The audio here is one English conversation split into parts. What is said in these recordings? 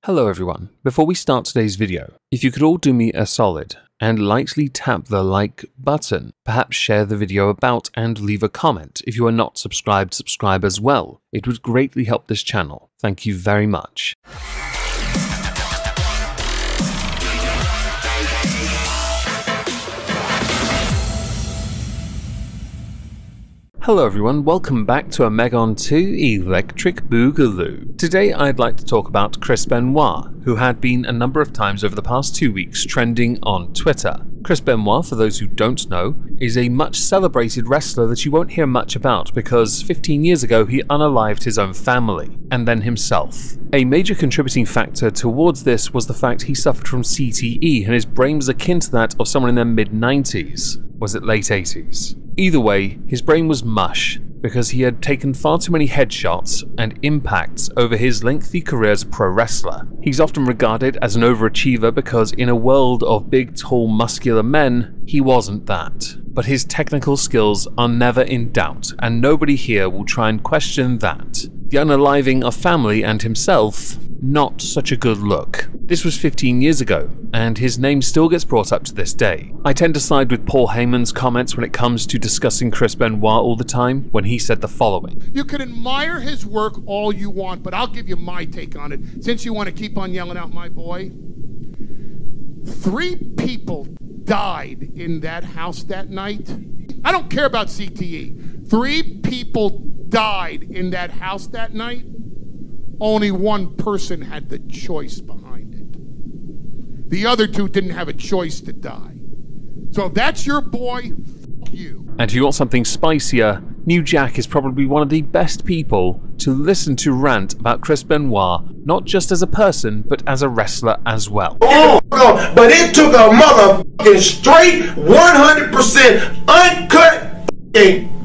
Hello everyone, before we start today's video, if you could all do me a solid and lightly tap the like button, perhaps share the video about and leave a comment. If you are not subscribed, subscribe as well. It would greatly help this channel. Thank you very much. Hello everyone, welcome back to a Megon 2 Electric Boogaloo. Today I'd like to talk about Chris Benoit, who had been a number of times over the past 2 weeks trending on Twitter. Chris Benoit, for those who don't know, is a much celebrated wrestler that you won't hear much about because 15 years ago he unalived his own family, and then himself. A major contributing factor towards this was the fact he suffered from CTE and his brain was akin to that of someone in their mid-90s. Was it late 80s? Either way, his brain was mush because he had taken far too many headshots and impacts over his lengthy career as a pro wrestler. He's often regarded as an overachiever because in a world of big, tall, muscular men, he wasn't that. But his technical skills are never in doubt, and nobody here will try and question that. The unaliving of family and himself, not such a good look. This was 15 years ago, and his name still gets brought up to this day. I tend to side with Paul Heyman's comments when it comes to discussing Chris Benoit all the time, when he said the following. You can admire his work all you want, but I'll give you my take on it, since you want to keep on yelling out my boy. 3 people died in that house that night. I don't care about CTE. 3 people died in that house that night. Only one person had the choice behind it. The other 2 didn't have a choice to die. So if that's your boy, fuck you. And if you want something spicier, New Jack is probably one of the best people to listen to rant about Chris Benoit, not just as a person, but as a wrestler as well. Oh, but it took a motherfucking straight 100% uncut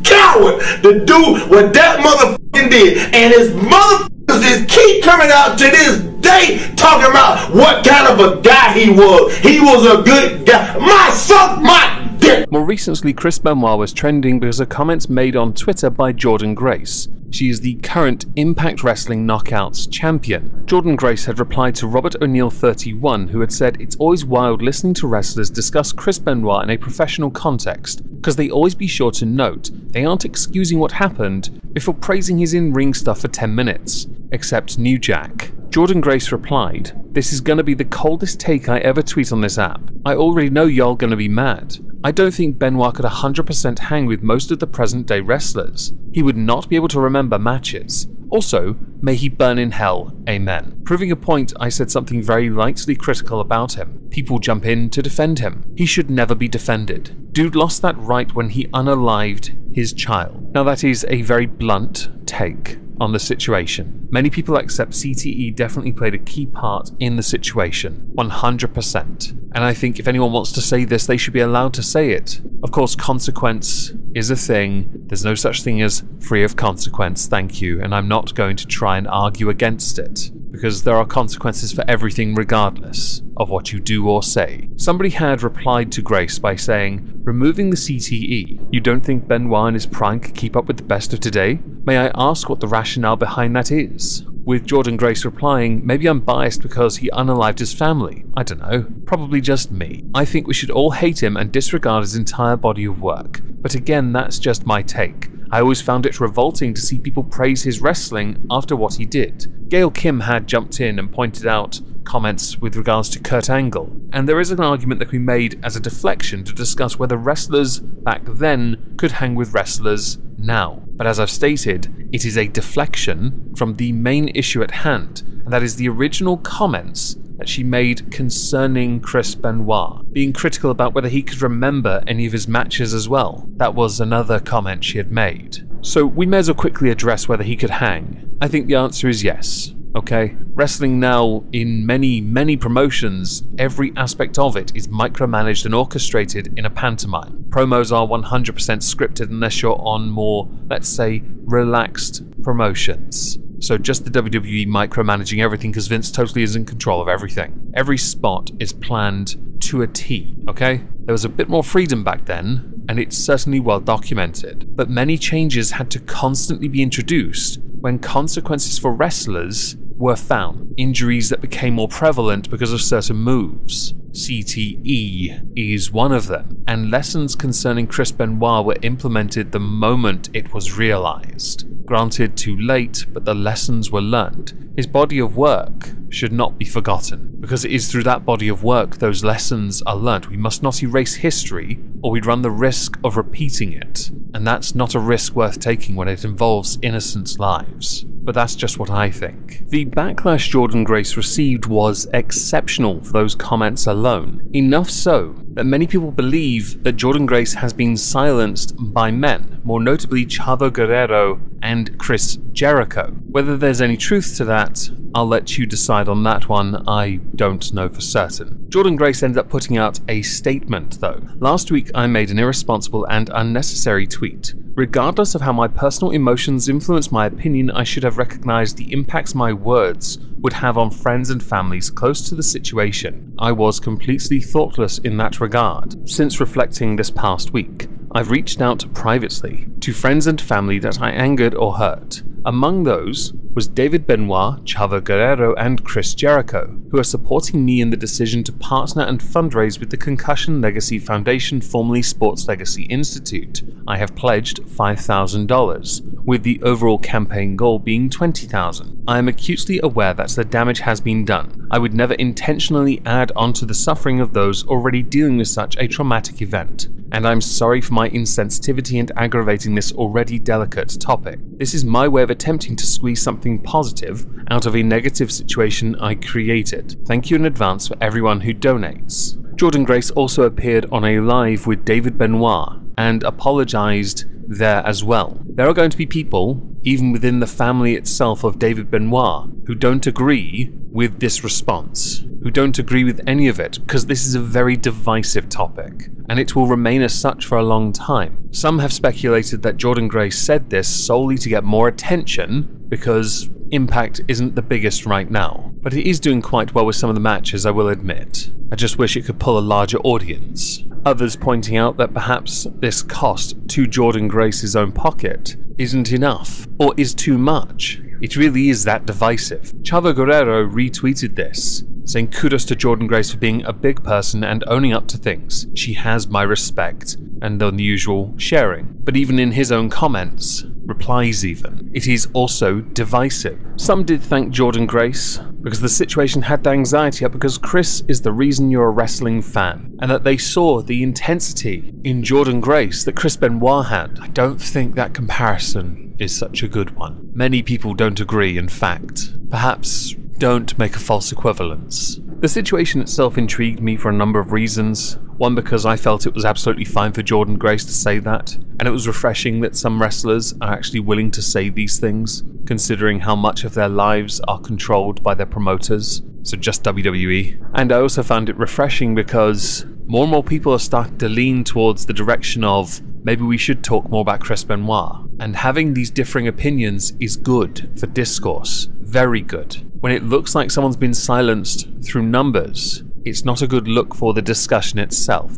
coward to do what that motherfucking did. And his motherfuckers just keep coming out to this day talking about what kind of a guy he was. He was a good guy. My dick. More recently, Chris Benoit was trending because of comments made on Twitter by Jordynne Grace. She is the current Impact Wrestling Knockouts champion. Jordynne Grace had replied to Robert O'Neill 31, who had said it's always wild listening to wrestlers discuss Chris Benoit in a professional context, because they always be sure to note they aren't excusing what happened before praising his in-ring stuff for 10 minutes. Except New Jack. Jordynne Grace replied, "This is gonna be the coldest take I ever tweet on this app. I already know y'all gonna be mad. I don't think Benoit could 100% hang with most of the present day wrestlers. He would not be able to remember matches. Also, may he burn in hell, amen." Proving a point, I said something very lightly critical about him. People jump in to defend him. He should never be defended. Dude lost that right when he unalived his child. Now that is a very blunt take on the situation. Many people accept CTE definitely played a key part in the situation, 100%. And I think if anyone wants to say this, they should be allowed to say it. Of course, consequence is a thing. There's no such thing as free of consequence, thank you, and I'm not going to try and argue against it, because there are consequences for everything regardless of what you do or say. Somebody had replied to Grace by saying, removing the CTE, you don't think Benoit in his prime could keep up with the best of today? May I ask what the rationale behind that is? With Jordynne Grace replying, maybe I'm biased because he unalived his family. I don't know, probably just me. I think we should all hate him and disregard his entire body of work. But again, that's just my take. I always found it revolting to see people praise his wrestling after what he did. Gail Kim had jumped in and pointed out comments with regards to Kurt Angle, and there is an argument that can be made as a deflection to discuss whether wrestlers back then could hang with wrestlers now. But as I've stated, it is a deflection from the main issue at hand, and that is the original comments that she made concerning Chris Benoit, being critical about whether he could remember any of his matches as well. That was another comment she had made. So we may as well quickly address whether he could hang. I think the answer is yes. Okay? Wrestling now, in many promotions, every aspect of it is micromanaged and orchestrated in a pantomime. Promos are 100% scripted unless you're on more, let's say, relaxed promotions. So just the WWE micromanaging everything because Vince totally is in control of everything. Every spot is planned to a T, okay? There was a bit more freedom back then, and it's certainly well documented. But many changes had to constantly be introduced when consequences for wrestlers were found, injuries that became more prevalent because of certain moves. CTE is one of them, and lessons concerning Chris Benoit were implemented the moment it was realized. Granted, too late, but the lessons were learned. His body of work should not be forgotten, because it is through that body of work those lessons are learnt. We must not erase history, or we'd run the risk of repeating it, and that's not a risk worth taking when it involves innocent lives. But that's just what I think. The backlash Jordynne Grace received was exceptional for those comments alone. Enough so that many people believe that Jordynne Grace has been silenced by men, more notably Chavo Guerrero and Chris Jericho. Whether there's any truth to that, I'll let you decide on that one. I don't know for certain. Jordynne Grace ended up putting out a statement though. Last week I made an irresponsible and unnecessary tweet. Regardless of how my personal emotions influence my opinion, I should have recognized the impacts my words would have on friends and families close to the situation. I was completely thoughtless in that regard. Since reflecting this past week, I've reached out privately to friends and family that I angered or hurt. Among those was David Benoit, Chavo Guerrero, and Chris Jericho, who are supporting me in the decision to partner and fundraise with the Concussion Legacy Foundation, formerly Sports Legacy Institute. I have pledged $5,000, with the overall campaign goal being $20,000. I am acutely aware that the damage has been done. I would never intentionally add on to the suffering of those already dealing with such a traumatic event, and I'm sorry for my insensitivity and aggravating this already delicate topic. This is my way of attempting to squeeze something positive out of a negative situation I created. Thank you in advance for everyone who donates. Jordynne Grace also appeared on a live with David Benoit and apologized there as well. There are going to be people, even within the family itself of David Benoit, who don't agree with this response, who don't agree with any of it, because this is a very divisive topic, and it will remain as such for a long time. Some have speculated that Jordynne Grace said this solely to get more attention, because Impact isn't the biggest right now, but it is doing quite well with some of the matches, I will admit. I just wish it could pull a larger audience. Others pointing out that perhaps this cost to Jordynne Grace's own pocket isn't enough, or is too much. It really is that divisive. Chavo Guerrero retweeted this, saying kudos to Jordynne Grace for being a big person and owning up to things. She has my respect, and the usual sharing. But even in his own comments, replies even, it is also divisive. Some did thank Jordynne Grace because the situation had the anxiety up because Chris is the reason you're a wrestling fan, and that they saw the intensity in Jordynne Grace that Chris Benoit had. I don't think that comparison is such a good one. Many people don't agree, in fact. Perhaps don't make a false equivalence. The situation itself intrigued me for a number of reasons. One, because I felt it was absolutely fine for Jordynne Grace to say that, and it was refreshing that some wrestlers are actually willing to say these things, considering how much of their lives are controlled by their promoters, so just WWE. And I also found it refreshing because more and more people are starting to lean towards the direction of maybe we should talk more about Chris Benoit. And having these differing opinions is good for discourse, very good. When it looks like someone's been silenced through numbers, it's not a good look for the discussion itself.